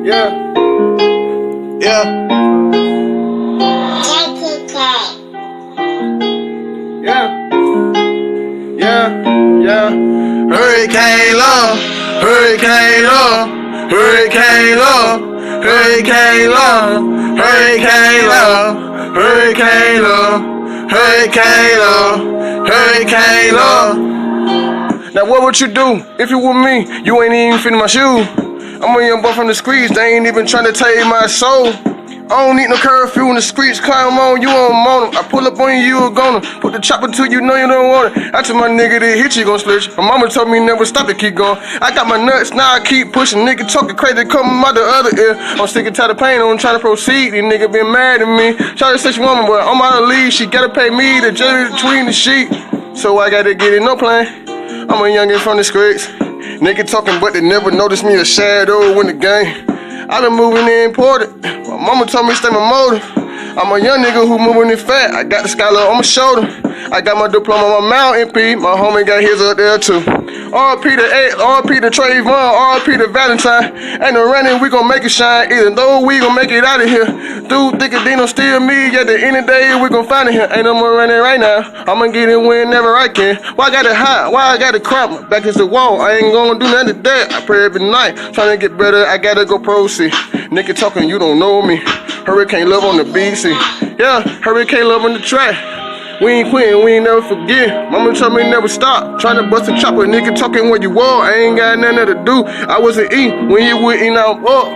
Yeah. Yeah. Yeah. Yeah. Yeah. Hurricane love. Hurricane love. Hurricane love. Hurricane love. Hurricane love. Hurricane love. Hurricane love. Hurricane love. Now what would you do if you were me? You ain't even fitting my shoe. I'm a young boy from the streets, they ain't even trying to take my soul. I don't need no curfew in the streets, climb on you on them. I pull up on you, you a goner. Put the chopper till you know you don't want it. I told my nigga that hit you gon' slit you. My mama told me never stop it, keep going. I got my nuts, now I keep pushing. Nigga talking crazy, coming out the other ear. I'm sick and tired of pain, I'm trying to proceed. These niggas been mad at me. Shawty said she want me, but I'm out of leave. She gotta pay me the jelly between the sheet. So I gotta get it, no plan. I'm a youngin' from the streets. Nigga talking, but they never noticed me a shadow in the game. I been moving in imported. My mama told me stay my motive. I'm a young nigga who moving in fat. I got the scholar on my shoulder. I got my diploma on my mountain P. My homie got his up there too. R.P. to R.P. to Trayvon, R.P. to Valentine. Ain't no running, we gon' make it shine. Either though we gon' make it out of here. Dude thinking Dino steal me. At the end of the day, we gon' find it here. Ain't no more running right now. I'ma get it whenever I can. Why I gotta hide? Why I gotta crop? My back is the wall. I ain't gonna do nothing to that. I pray every night. Trying to get better, I gotta go proceed. Nigga talking, you don't know me. Hurricane love on the BC. Yeah, hurricane love on the track. We ain't quitting, we ain't never forget. Mama told me never stop. Tryna bust a chopper, nigga talking where you are. I ain't got nothing to do. I wasn't eating when you were eating out up.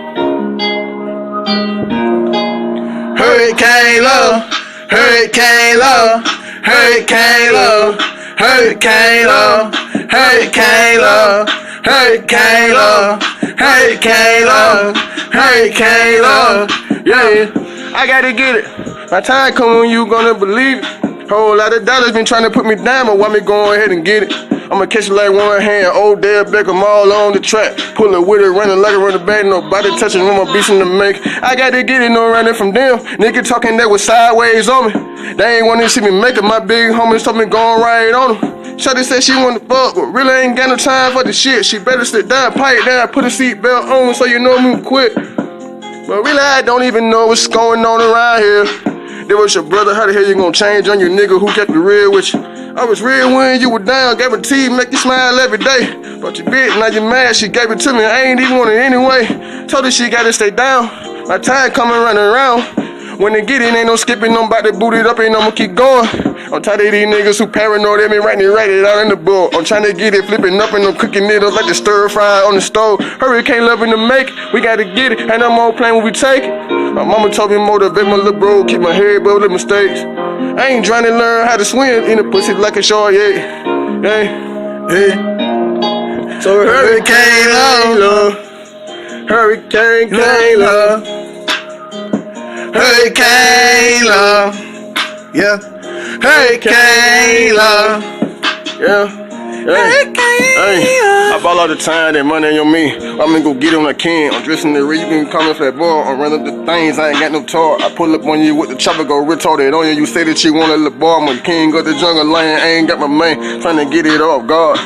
Hurricane love, hurricane love, hurricane love, hurricane love, hurricane love, hurricane love, hurricane love, hurricane love. Yeah, I gotta get it. My time coming when you gonna believe it. Whole lot of dollars been trying to put me down, but why me go ahead and get it? I'ma catch it like one hand, Odell Beckham all on the track. Pull it with it, running like a running back, nobody touching with my beats in the make. I gotta get it, no running from them. Nigga talking that was sideways on me. They ain't wanna see me make it, my big homies told me going right on them. Shawty said she wanna fuck, but really ain't got no time for the shit. She better sit down, pipe down, put a seatbelt on so you know me quick. But really I don't even know what's going on around here. That was your brother, how the hell you gonna change on your nigga who kept it real with you? I was real when you were down, gave it to you, make you smile every day. But you bitch, now you mad, she gave it to me, I ain't even want it anyway. Told her she gotta stay down, my time coming running around. When they get it, ain't no skipping, I'm about to boot it up, ain't I'ma keep going. I'm tired of these niggas who paranoid, they been writing it out in the book. I'm trying to get it, flipping up and I'm cooking it up like the stir fry on the stove. Hurricane loving to make it, we gotta get it, ain't no more playing when we take it. My mama told me motivate my little bro, keep my head above the mistakes. I ain't trying to learn how to swim in the pussy like a shark, yeah. So hurricane love, hurricane love, hurricane love, yeah, hurricane love, yeah. Hey, I ball all the time, that money on me. I'm gonna go get it when I can. I'm dressing the red, you can call me flat boy. I'm running up the things, I ain't got no talk. I pull up on you with the chopper, go retarded on you. You say that you want a little boy, I'm a king of the jungle lion. I ain't got my man, trying to get it off guard.